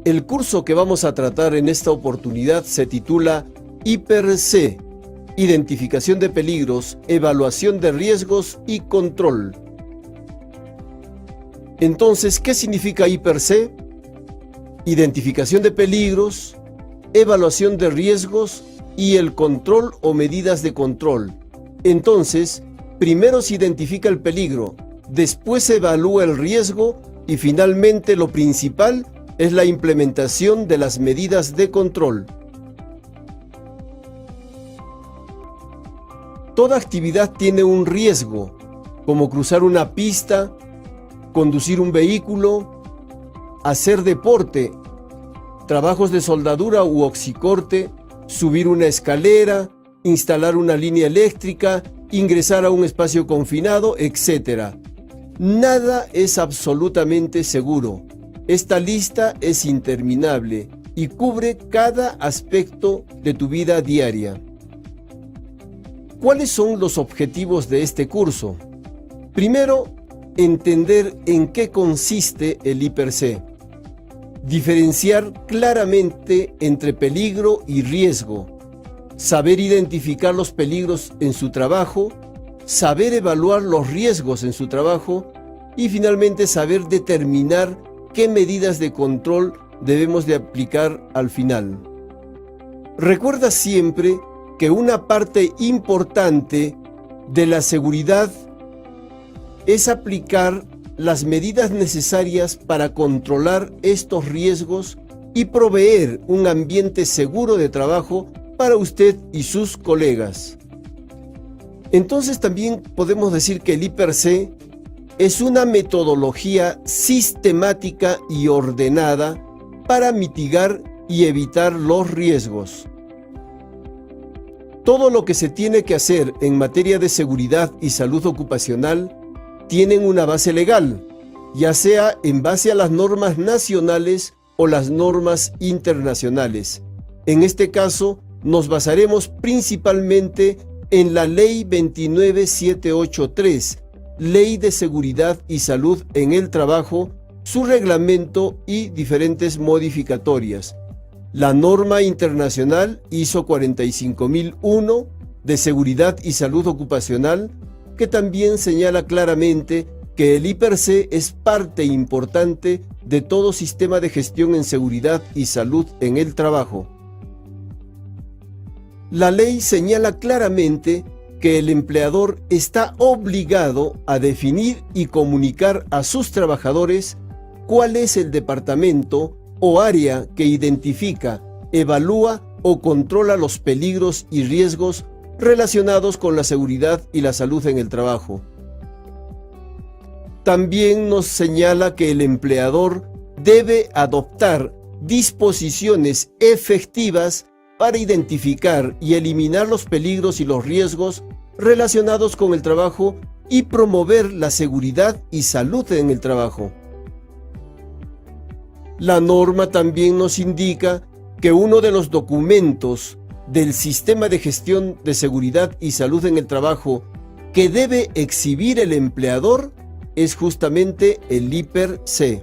El curso que vamos a tratar en esta oportunidad se titula HIPER-C, Identificación de peligros, evaluación de riesgos y control. Entonces, ¿qué significa HIPER-C? Identificación de peligros, evaluación de riesgos y el control o medidas de control. Entonces, primero se identifica el peligro, después se evalúa el riesgo y finalmente lo principal es la implementación de las medidas de control. Toda actividad tiene un riesgo, como cruzar una pista, conducir un vehículo, hacer deporte, trabajos de soldadura u oxicorte, subir una escalera, instalar una línea eléctrica, ingresar a un espacio confinado, etc. Nada es absolutamente seguro. Esta lista es interminable y cubre cada aspecto de tu vida diaria. ¿Cuáles son los objetivos de este curso? Primero, entender en qué consiste el HIPER-C. Diferenciar claramente entre peligro y riesgo. Saber identificar los peligros en su trabajo. Saber evaluar los riesgos en su trabajo. Y finalmente saber determinar qué medidas de control debemos de aplicar al final. Recuerda siempre que una parte importante de la seguridad es aplicar las medidas necesarias para controlar estos riesgos y proveer un ambiente seguro de trabajo para usted y sus colegas. Entonces también podemos decir que el HIPER-C es una metodología sistemática y ordenada para mitigar y evitar los riesgos. Todo lo que se tiene que hacer en materia de seguridad y salud ocupacional tienen una base legal, ya sea en base a las normas nacionales o las normas internacionales. En este caso, nos basaremos principalmente en la Ley 29783, Ley de Seguridad y Salud en el Trabajo, su reglamento y diferentes modificatorias. La norma internacional ISO 45001 de Seguridad y Salud Ocupacional, que también señala claramente que el HIPER-C es parte importante de todo sistema de gestión en seguridad y salud en el trabajo. La ley señala claramente que el empleador está obligado a definir y comunicar a sus trabajadores cuál es el departamento o área que identifica, evalúa o controla los peligros y riesgos relacionados con la seguridad y la salud en el trabajo. También nos señala que el empleador debe adoptar disposiciones efectivas para identificar y eliminar los peligros y los riesgos relacionados con el trabajo y promover la seguridad y salud en el trabajo. La norma también nos indica que uno de los documentos del Sistema de Gestión de Seguridad y Salud en el Trabajo que debe exhibir el empleador es justamente el HIPER-C.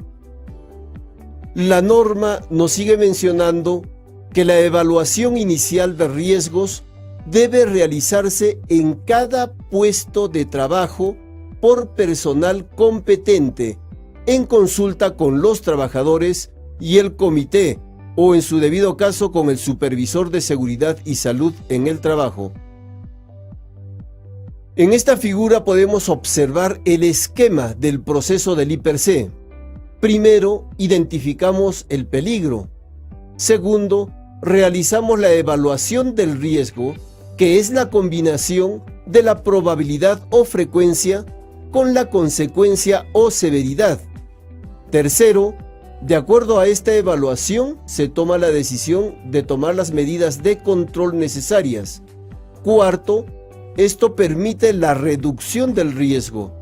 La norma nos sigue mencionando que la evaluación inicial de riesgos debe realizarse en cada puesto de trabajo por personal competente, en consulta con los trabajadores y el comité, o en su debido caso con el supervisor de seguridad y salud en el trabajo. En esta figura podemos observar el esquema del proceso del HIPER-C. Primero, identificamos el peligro. Segundo, realizamos la evaluación del riesgo, que es la combinación de la probabilidad o frecuencia con la consecuencia o severidad. Tercero, de acuerdo a esta evaluación, se toma la decisión de tomar las medidas de control necesarias. Cuarto, esto permite la reducción del riesgo.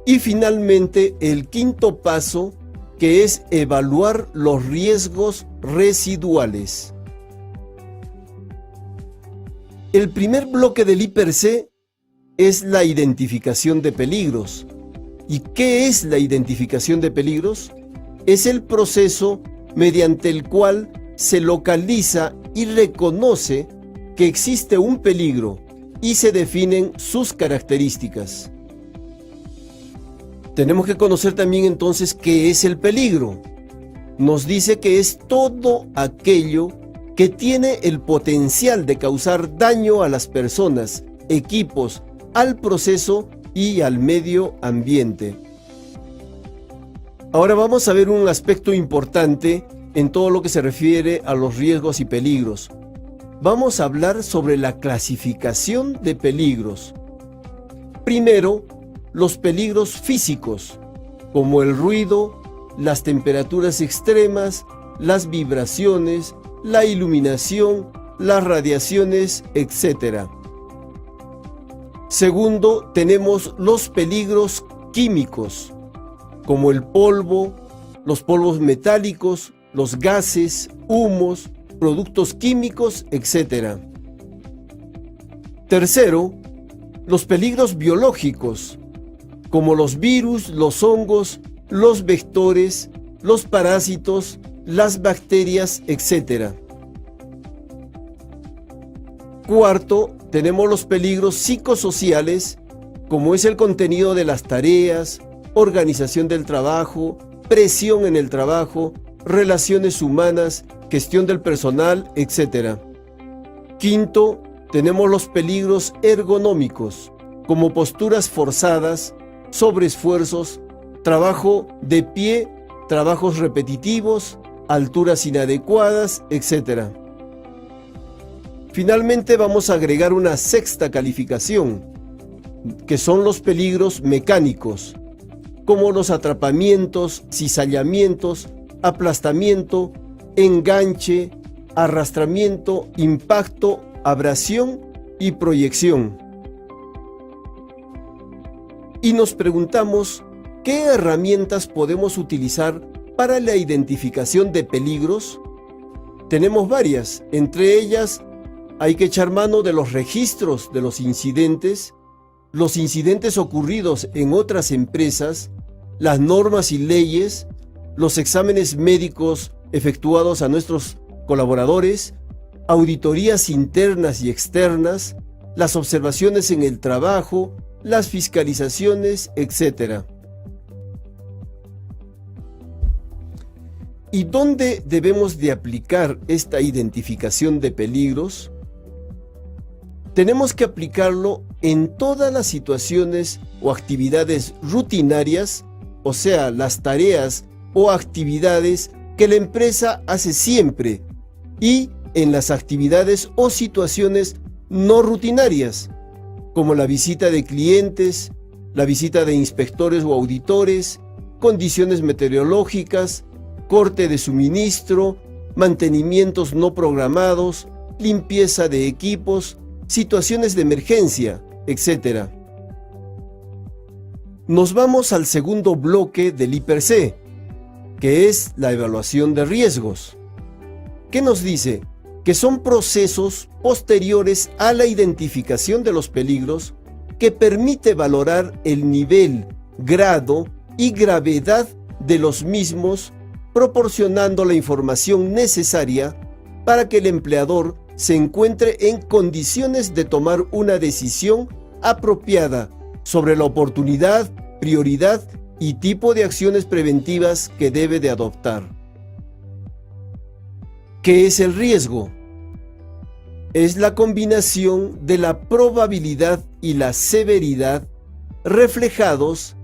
Y finalmente, el quinto paso, que es evaluar los riesgos residuales. El primer bloque del HIPER-C es la identificación de peligros. ¿Y qué es la identificación de peligros? Es el proceso mediante el cual se localiza y reconoce que existe un peligro y se definen sus características. Tenemos que conocer también entonces qué es el peligro. Nos dice que es todo aquello que tiene el potencial de causar daño a las personas, equipos, al proceso y al medio ambiente. Ahora vamos a ver un aspecto importante en todo lo que se refiere a los riesgos y peligros. Vamos a hablar sobre la clasificación de peligros. Primero, los peligros físicos, como el ruido, las temperaturas extremas, las vibraciones, la iluminación, las radiaciones, etc. Segundo, tenemos los peligros químicos, como el polvo, los polvos metálicos, los gases, humos, productos químicos, etc. Tercero, los peligros biológicos, como los virus, los hongos, los vectores, los parásitos, las bacterias, etc. Cuarto, tenemos los peligros psicosociales, como es el contenido de las tareas, organización del trabajo, presión en el trabajo, relaciones humanas, gestión del personal, etc. Quinto, tenemos los peligros ergonómicos, como posturas forzadas, sobreesfuerzos, trabajo de pie, trabajos repetitivos, alturas inadecuadas, etc. Finalmente vamos a agregar una sexta calificación, que son los peligros mecánicos, como los atrapamientos, cizallamientos, aplastamiento, enganche, arrastramiento, impacto, abrasión y proyección. Y nos preguntamos, ¿qué herramientas podemos utilizar para la identificación de peligros? Tenemos varias, entre ellas hay que echar mano de los registros de los incidentes ocurridos en otras empresas, las normas y leyes, los exámenes médicos efectuados a nuestros colaboradores, auditorías internas y externas, las observaciones en el trabajo, las fiscalizaciones, etc. ¿Y dónde debemos de aplicar esta identificación de peligros? Tenemos que aplicarlo en todas las situaciones o actividades rutinarias, o sea, las tareas o actividades que la empresa hace siempre, y en las actividades o situaciones no rutinarias, como la visita de clientes, la visita de inspectores o auditores, condiciones meteorológicas, corte de suministro, mantenimientos no programados, limpieza de equipos, situaciones de emergencia, etc. Nos vamos al segundo bloque del I+C, que es la evaluación de riesgos. ¿Qué nos dice? Que son procesos posteriores a la identificación de los peligros que permite valorar el nivel, grado y gravedad de los mismos, proporcionando la información necesaria para que el empleador se encuentre en condiciones de tomar una decisión apropiada sobre la oportunidad, prioridad y tipo de acciones preventivas que debe de adoptar. ¿Qué es el riesgo? Es la combinación de la probabilidad y la severidad reflejados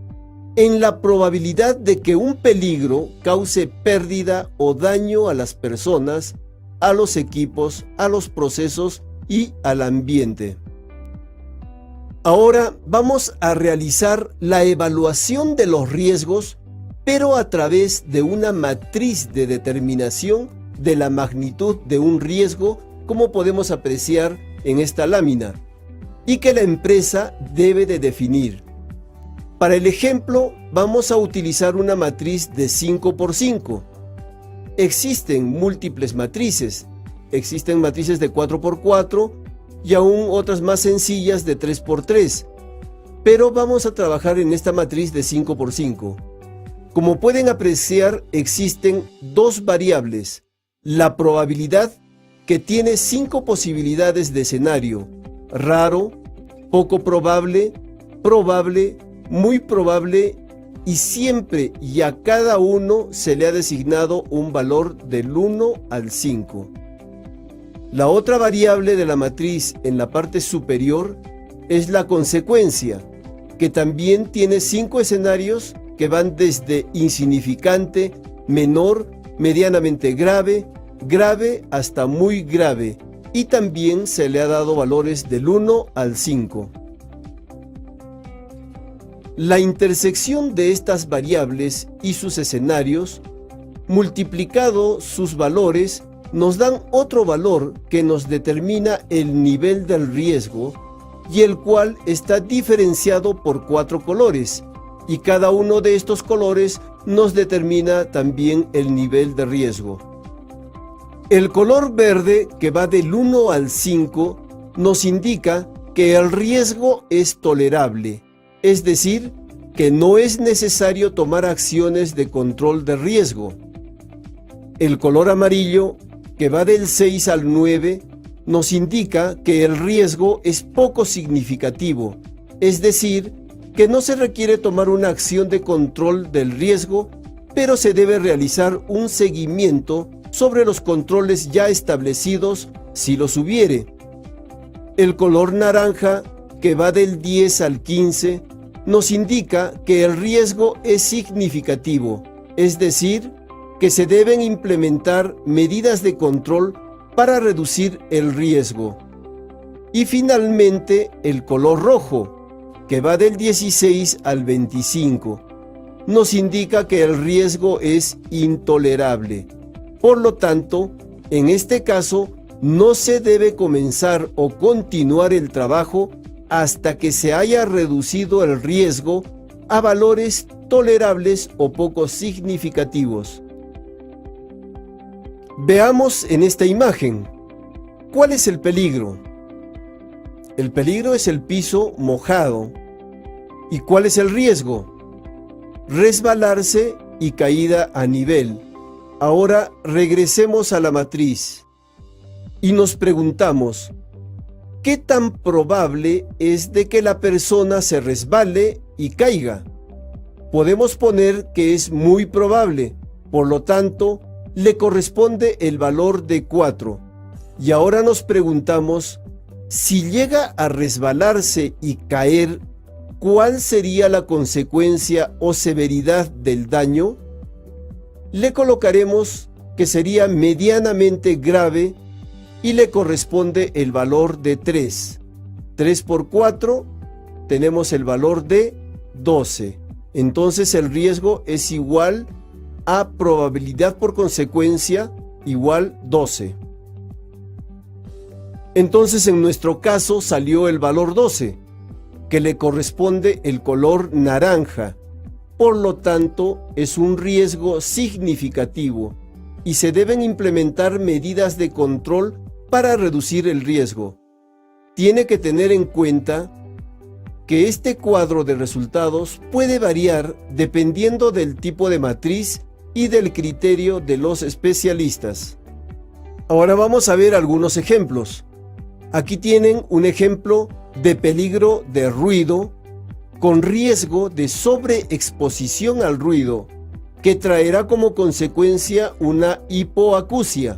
en la probabilidad de que un peligro cause pérdida o daño a las personas, a los equipos, a los procesos y al ambiente. Ahora vamos a realizar la evaluación de los riesgos, pero a través de una matriz de determinación de la magnitud de un riesgo, como podemos apreciar en esta lámina, y que la empresa debe de definir. Para el ejemplo, vamos a utilizar una matriz de 5×5. Existen múltiples matrices, existen matrices de 4×4 y aún otras más sencillas de 3×3, pero vamos a trabajar en esta matriz de 5×5. Como pueden apreciar, existen dos variables: la probabilidad, que tiene 5 posibilidades de escenario: raro, poco probable, probable, muy probable, y siempre y a cada uno se le ha designado un valor del 1 al 5. La otra variable de la matriz en la parte superior es la consecuencia, que también tiene 5 escenarios que van desde insignificante, menor, medianamente grave, grave hasta muy grave, y también se le ha dado valores del 1 al 5. La intersección de estas variables y sus escenarios, multiplicado sus valores, nos dan otro valor que nos determina el nivel del riesgo, y el cual está diferenciado por 4 colores, y cada uno de estos colores nos determina también el nivel de riesgo. El color verde, que va del 1 al 5, nos indica que el riesgo es tolerable, es decir, que no es necesario tomar acciones de control de riesgo. El color amarillo, que va del 6 al 9, nos indica que el riesgo es poco significativo, es decir, que no se requiere tomar una acción de control del riesgo, pero se debe realizar un seguimiento sobre los controles ya establecidos si los hubiere. El color naranja, que va del 10 al 15, nos indica que el riesgo es significativo, es decir, que se deben implementar medidas de control para reducir el riesgo. Y finalmente el color rojo, que va del 16 al 25, nos indica que el riesgo es intolerable. Por lo tanto, en este caso, no se debe comenzar o continuar el trabajo hasta que se haya reducido el riesgo a valores tolerables o poco significativos. Veamos en esta imagen, ¿cuál es el peligro? El peligro es el piso mojado. ¿Y cuál es el riesgo? Resbalarse y caída a nivel. Ahora regresemos a la matriz y nos preguntamos, ¿qué tan probable es de que la persona se resbale y caiga? Podemos poner que es muy probable, por lo tanto, le corresponde el valor de 4. Y ahora nos preguntamos, si llega a resbalarse y caer, ¿cuál sería la consecuencia o severidad del daño? Le colocaremos que sería medianamente grave y le corresponde el valor de 3. 3 por 4 tenemos el valor de 12. Entonces el riesgo es igual a probabilidad por consecuencia igual 12. Entonces en nuestro caso salió el valor 12, que le corresponde el color naranja. Por lo tanto, es un riesgo significativo y se deben implementar medidas de control para reducir el riesgo. Tiene que tener en cuenta que este cuadro de resultados puede variar dependiendo del tipo de matriz y del criterio de los especialistas. Ahora vamos a ver algunos ejemplos. Aquí tienen un ejemplo de peligro de ruido con riesgo de sobreexposición al ruido, que traerá como consecuencia una hipoacusia.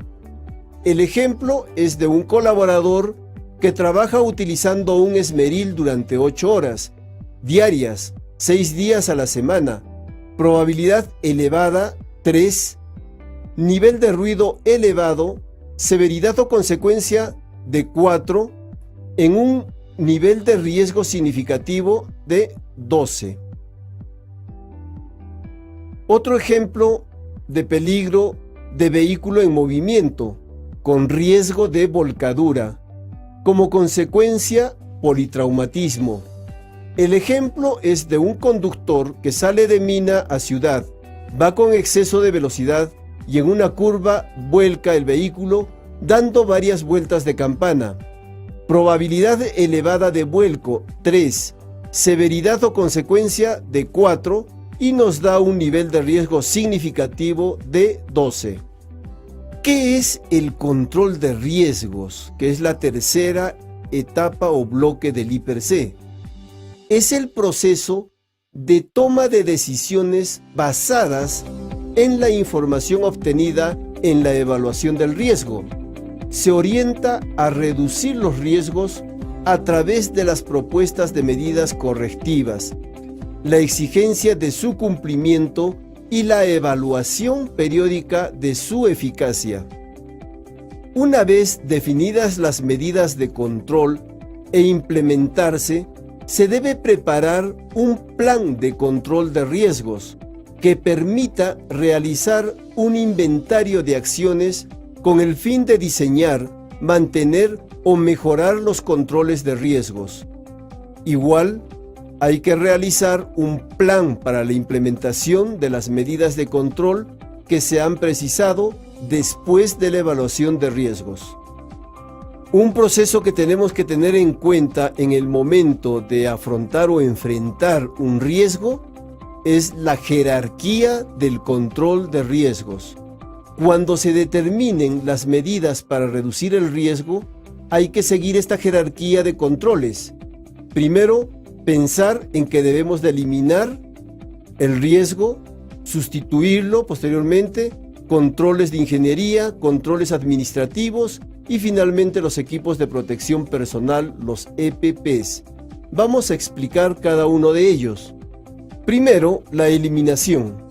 El ejemplo es de un colaborador que trabaja utilizando un esmeril durante 8 horas diarias, 6 días a la semana, probabilidad elevada 3, nivel de ruido elevado, severidad o consecuencia de 4, en un nivel de riesgo significativo de 12. Otro ejemplo de peligro de vehículo en movimiento, con riesgo de volcadura, como consecuencia politraumatismo. El ejemplo es de un conductor que sale de Mina a Ciudad, va con exceso de velocidad y en una curva vuelca el vehículo dando varias vueltas de campana. Probabilidad elevada de vuelco 3, severidad o consecuencia de 4 y nos da un nivel de riesgo significativo de 12. ¿Qué es el control de riesgos? Que es la tercera etapa o bloque del IPRC. Es el proceso de toma de decisiones basadas en la información obtenida en la evaluación del riesgo. Se orienta a reducir los riesgos a través de las propuestas de medidas correctivas, la exigencia de su cumplimiento y la evaluación periódica de su eficacia. Una vez definidas las medidas de control e implementarse, se debe preparar un plan de control de riesgos que permita realizar un inventario de acciones con el fin de diseñar, mantener o mejorar los controles de riesgos. Igual, hay que realizar un plan para la implementación de las medidas de control que se han precisado después de la evaluación de riesgos. Un proceso que tenemos que tener en cuenta en el momento de afrontar o enfrentar un riesgo es la jerarquía del control de riesgos. Cuando se determinen las medidas para reducir el riesgo, hay que seguir esta jerarquía de controles. Primero, pensar en que debemos de eliminar el riesgo, sustituirlo posteriormente, controles de ingeniería, controles administrativos y finalmente los equipos de protección personal, los EPPs. Vamos a explicar cada uno de ellos. Primero, la eliminación.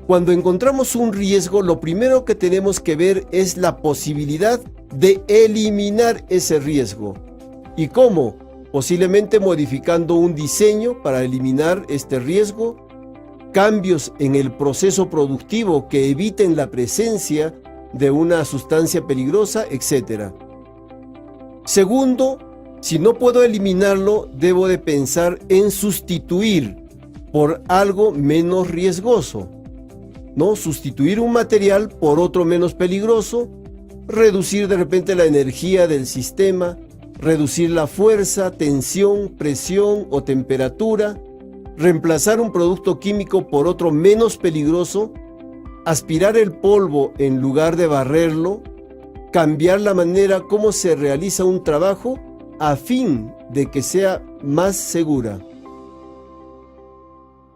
Cuando encontramos un riesgo, lo primero que tenemos que ver es la posibilidad de eliminar ese riesgo. ¿Y cómo? Posiblemente modificando un diseño para eliminar este riesgo, cambios en el proceso productivo que eviten la presencia de una sustancia peligrosa, etc. Segundo, si no puedo eliminarlo, debo de pensar en sustituir por algo menos riesgoso, ¿no? Sustituir un material por otro menos peligroso, reducir de repente la energía del sistema, reducir la fuerza, tensión, presión o temperatura, reemplazar un producto químico por otro menos peligroso, aspirar el polvo en lugar de barrerlo, cambiar la manera como se realiza un trabajo a fin de que sea más segura.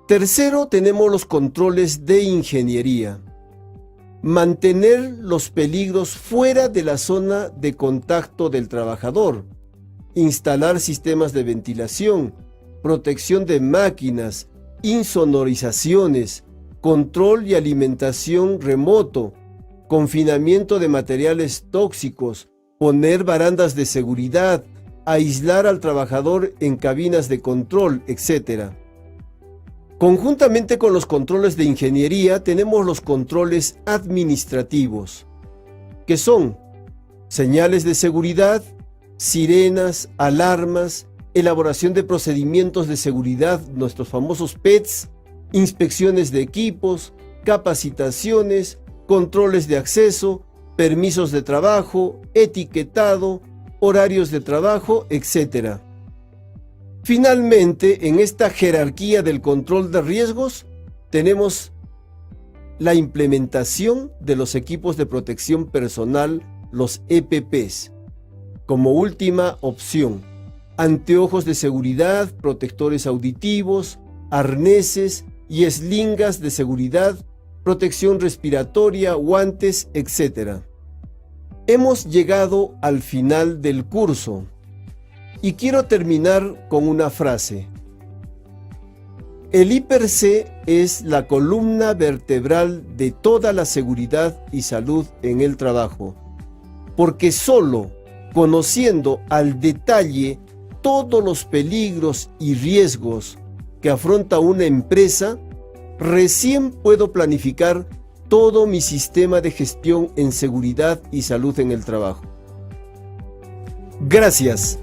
Tercero, tenemos los controles de ingeniería. Mantener los peligros fuera de la zona de contacto del trabajador. Instalar sistemas de ventilación, protección de máquinas, insonorizaciones, control y alimentación remoto, confinamiento de materiales tóxicos, poner barandas de seguridad, aislar al trabajador en cabinas de control, etc. Conjuntamente con los controles de ingeniería tenemos los controles administrativos, que son señales de seguridad, sirenas, alarmas, elaboración de procedimientos de seguridad, nuestros famosos PETs, inspecciones de equipos, capacitaciones, controles de acceso, permisos de trabajo, etiquetado, horarios de trabajo, etc. Finalmente, en esta jerarquía del control de riesgos, tenemos la implementación de los equipos de protección personal, los EPPs, como última opción. Anteojos de seguridad, protectores auditivos, arneses y eslingas de seguridad, protección respiratoria, guantes, etc. Hemos llegado al final del curso y quiero terminar con una frase. El IPRC es la columna vertebral de toda la seguridad y salud en el trabajo, porque solo conociendo al detalle todos los peligros y riesgos que afronta una empresa, recién puedo planificar todo mi sistema de gestión en seguridad y salud en el trabajo. Gracias.